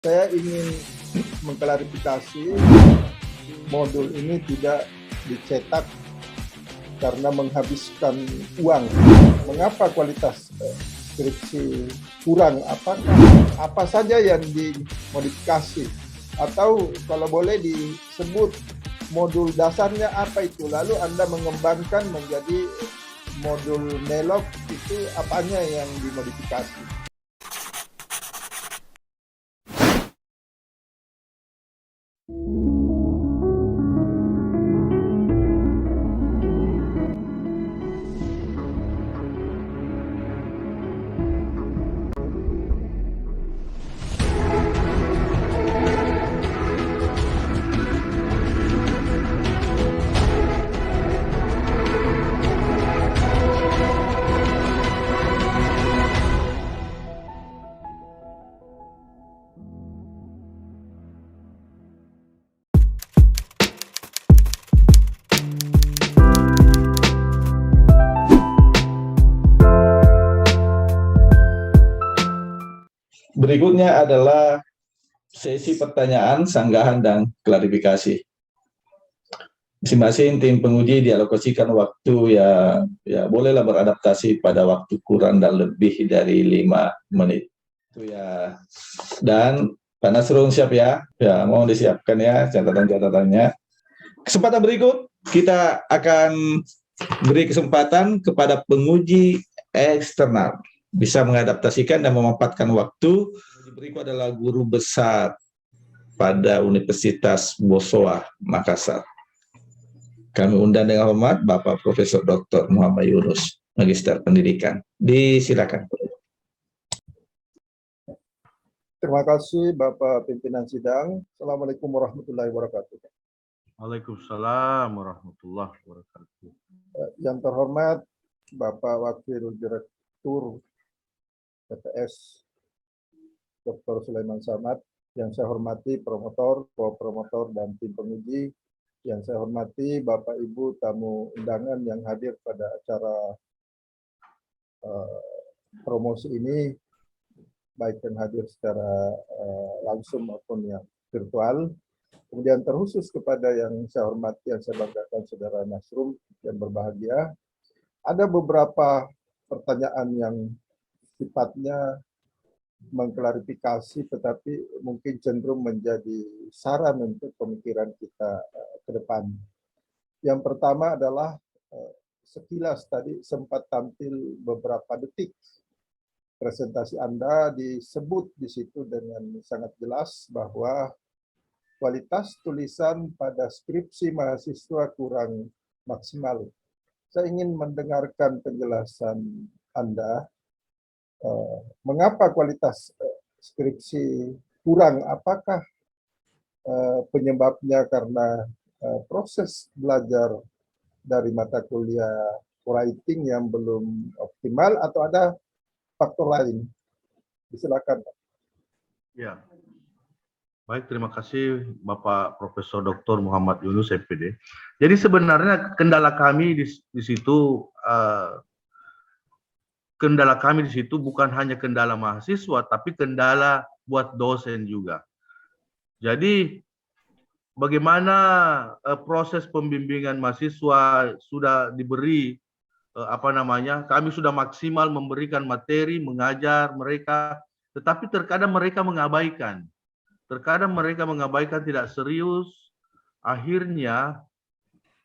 Saya ingin mengklarifikasi modul ini tidak dicetak karena menghabiskan uang. Mengapa kualitas skripsi kurang? Apa saja yang dimodifikasi? Atau kalau boleh disebut modul dasarnya apa itu? Lalu Anda mengembangkan menjadi modul NELOG, itu apanya yang dimodifikasi? Berikutnya adalah sesi pertanyaan, sanggahan, dan klarifikasi. Masing-masing tim penguji dialokasikan waktu ya bolehlah beradaptasi pada waktu kurang dan lebih dari 5 menit. Itu ya. Dan Pak Nasrul siap ya? Ya, mohon disiapkan ya catatan-catatannya. Kesempatan berikut kita akan beri kesempatan kepada penguji eksternal bisa mengadaptasikan dan memanfaatkan waktu. Berikut adalah guru besar pada Universitas Bosowa, Makassar. Kami undang dengan hormat Bapak Profesor Dr. Muhammad Yunus, Magister Pendidikan. Disilakan. Terima kasih Bapak Pimpinan Sidang. Assalamualaikum warahmatullahi wabarakatuh. Waalaikumsalam warahmatullahi wabarakatuh. Yang terhormat Bapak Wakil Direktur PTS Dr. Sulaiman Samad, yang saya hormati promotor, co-promotor, dan tim penguji, yang saya hormati Bapak Ibu tamu undangan yang hadir pada acara promosi ini, baik yang hadir secara langsung maupun yang virtual. Kemudian terkhusus kepada yang saya hormati, yang saya banggakan, Saudara Nasrum yang berbahagia. Ada beberapa pertanyaan yang sifatnya mengklarifikasi, tetapi mungkin cenderung menjadi saran untuk pemikiran kita ke depan. Yang pertama adalah sekilas tadi sempat tampil beberapa detik presentasi Anda, disebut di situ dengan sangat jelas bahwa kualitas tulisan pada skripsi mahasiswa kurang maksimal. Saya ingin mendengarkan penjelasan Anda. Mengapa kualitas skripsi kurang? Apakah penyebabnya karena proses belajar dari mata kuliah writing yang belum optimal atau ada faktor lain? Silakan. Ya, baik, terima kasih Bapak Profesor Dr. Muhammad Yunus MPD. Jadi sebenarnya kendala kami di situ bukan hanya kendala mahasiswa, tapi kendala buat dosen juga. Jadi bagaimana proses pembimbingan mahasiswa sudah diberi kami sudah maksimal memberikan materi, mengajar mereka, tetapi terkadang mereka mengabaikan. Tidak serius, akhirnya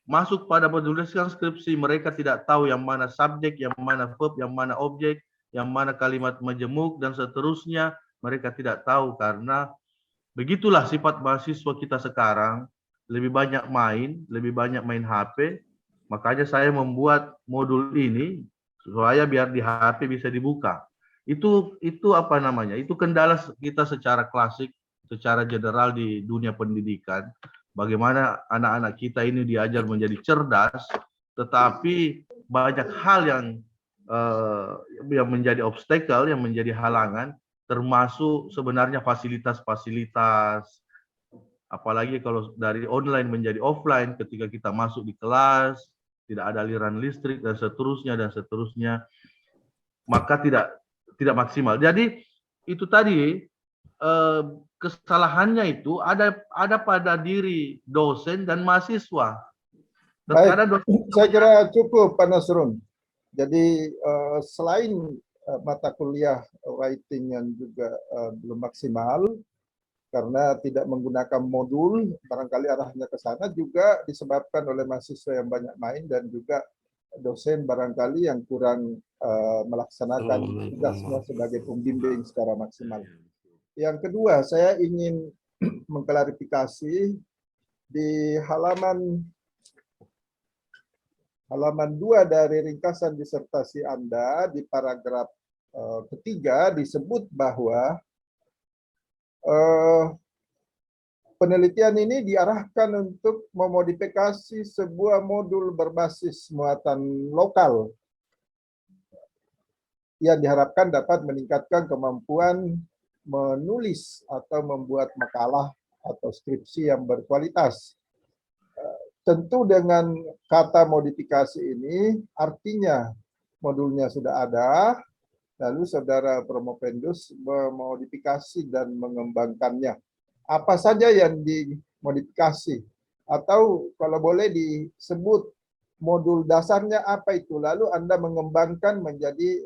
masuk pada penulisan skripsi, mereka tidak tahu yang mana subjek, yang mana verb, yang mana objek, yang mana kalimat majemuk, dan seterusnya. Mereka tidak tahu karena begitulah sifat mahasiswa kita sekarang, lebih banyak main HP. Makanya saya membuat modul ini supaya biar di HP bisa dibuka. Itu itu kendala kita secara klasik, secara general di dunia pendidikan. Bagaimana anak-anak kita ini diajar menjadi cerdas, tetapi banyak hal yang menjadi obstacle, yang menjadi halangan, termasuk sebenarnya fasilitas-fasilitas. Apalagi kalau dari online menjadi offline, ketika kita masuk di kelas, tidak ada aliran listrik, dan seterusnya, maka tidak maksimal. Jadi itu tadi kesalahannya itu ada pada diri dosen dan mahasiswa. Baik, Terkadang dosen saya kira cukup Pak Nasrun. Jadi selain mata kuliah writing yang juga belum maksimal karena tidak menggunakan modul, barangkali arahnya ke sana juga disebabkan oleh mahasiswa yang banyak main dan juga dosen barangkali yang kurang melaksanakan tugasnya sebagai pembimbing secara maksimal. Yang kedua, saya ingin mengklarifikasi di halaman 2 dari ringkasan disertasi Anda di paragraf ketiga disebut bahwa penelitian ini diarahkan untuk memodifikasi sebuah modul berbasis muatan lokal yang diharapkan dapat meningkatkan kemampuan menulis atau membuat makalah atau skripsi yang berkualitas. Tentu dengan kata modifikasi ini artinya modulnya sudah ada, lalu saudara Promopendus memodifikasi dan mengembangkannya. Apa saja yang dimodifikasi? Atau kalau boleh disebut modul dasarnya apa itu? Lalu Anda mengembangkan menjadi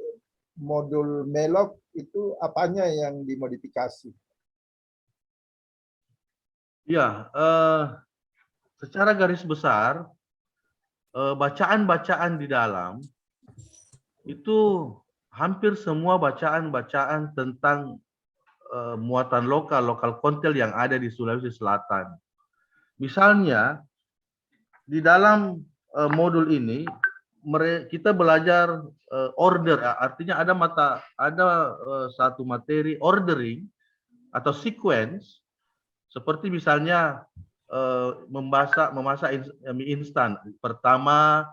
modul Melok, itu apanya yang dimodifikasi? Ya, secara garis besar, bacaan-bacaan di dalam itu hampir semua bacaan-bacaan tentang muatan lokal konten yang ada di Sulawesi Selatan. Misalnya, di dalam modul ini kita belajar order, artinya ada satu materi ordering atau sequence, seperti misalnya memasak mie instan. Pertama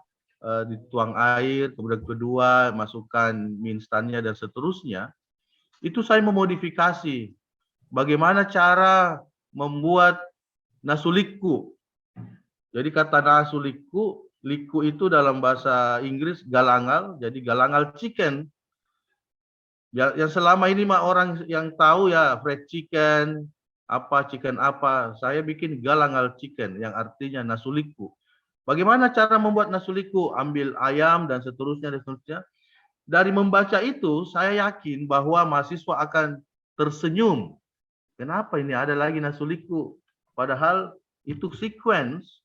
dituang air, kemudian kedua masukkan mie instannya dan seterusnya. Itu saya memodifikasi bagaimana cara membuat nasuliku. Jadi kata nasuliku, liku itu dalam bahasa Inggris galangal, jadi galangal chicken. Yang selama ini orang yang tahu ya fried chicken, chicken apa, saya bikin galangal chicken yang artinya nasuliku. Bagaimana cara membuat nasuliku? Ambil ayam dan seterusnya dan seterusnya. Dari membaca itu saya yakin bahwa mahasiswa akan tersenyum. Kenapa ini ada lagi nasuliku? Padahal itu sequence,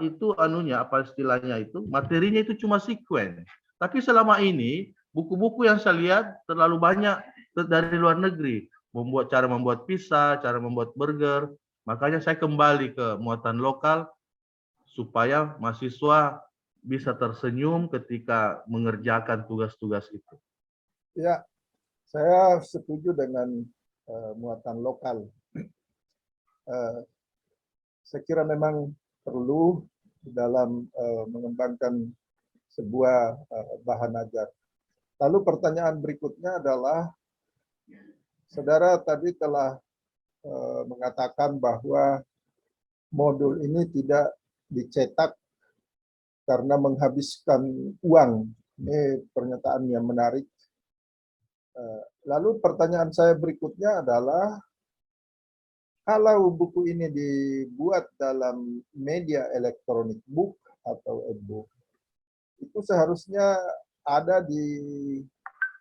itu apa istilahnya itu, materinya itu cuma sequence. Tapi selama ini buku-buku yang saya lihat terlalu banyak dari luar negeri. Cara membuat pizza, cara membuat burger. Makanya saya kembali ke muatan lokal supaya mahasiswa bisa tersenyum ketika mengerjakan tugas-tugas itu. Ya, saya setuju dengan muatan lokal. Saya kira memang perlu dalam mengembangkan sebuah bahan ajar. Lalu pertanyaan berikutnya adalah, saudara tadi telah mengatakan bahwa modul ini tidak dicetak karena menghabiskan uang. Ini pernyataan yang menarik. Lalu pertanyaan saya berikutnya adalah, kalau buku ini dibuat dalam media elektronik book atau e-book, itu seharusnya ada di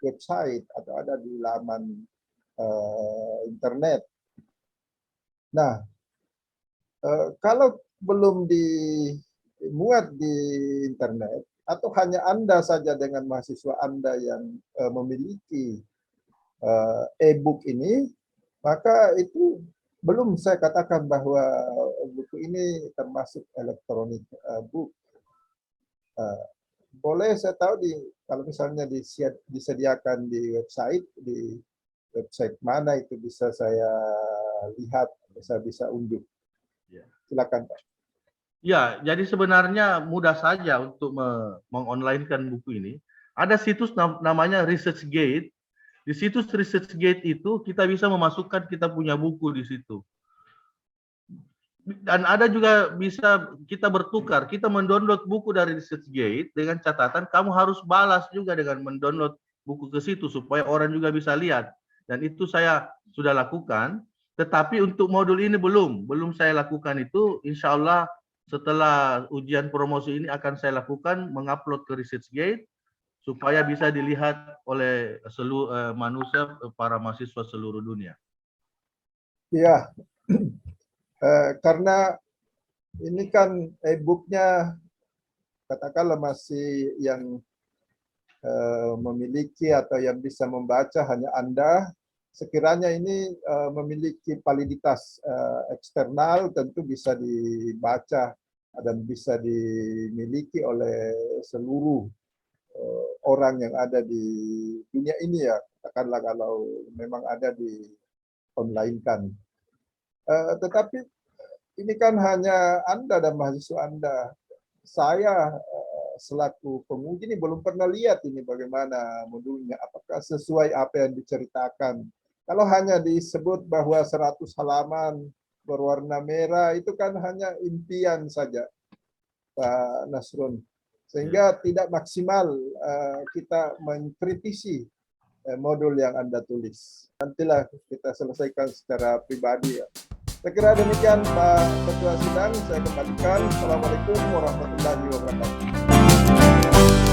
website atau ada di laman internet. Nah, kalau belum dimuat di internet, atau hanya Anda saja dengan mahasiswa Anda yang memiliki e-book ini, maka itu belum saya katakan bahwa buku ini termasuk elektronik book. Boleh saya tahu kalau misalnya disediakan di website mana itu bisa saya lihat, saya bisa unjuk. Silakan Pak. Ya, jadi sebenarnya mudah saja untuk mengonlinekan buku ini. Ada situs namanya ResearchGate. Di situs ResearchGate itu kita bisa memasukkan kita punya buku di situ. Dan ada juga bisa kita bertukar, kita mendownload buku dari ResearchGate dengan catatan kamu harus balas juga dengan mendownload buku ke situ supaya orang juga bisa lihat. Dan itu saya sudah lakukan. Tetapi untuk modul ini belum saya lakukan itu. Insya Allah setelah ujian promosi ini akan saya lakukan mengupload ke ResearchGate supaya bisa dilihat oleh seluruh manusia, para mahasiswa seluruh dunia. Iya, karena ini kan e-booknya katakanlah masih yang memiliki atau yang bisa membaca hanya Anda. Sekiranya ini memiliki validitas eksternal, tentu bisa dibaca dan bisa dimiliki oleh seluruh orang yang ada di dunia ini ya. Katakanlah kalau memang ada di online kan. Tetapi ini kan hanya Anda dan mahasiswa Anda. Saya selaku penguji ini belum pernah lihat ini bagaimana modulnya, apakah sesuai apa yang diceritakan. Kalau hanya disebut bahwa 100 halaman berwarna merah, itu kan hanya impian saja, Pak Nasrun. Sehingga tidak maksimal kita mengkritisi modul yang Anda tulis. Nantilah kita selesaikan secara pribadi ya. Saya kira demikian Pak Ketua Sidang, saya kembalikan. Assalamualaikum warahmatullahi wabarakatuh.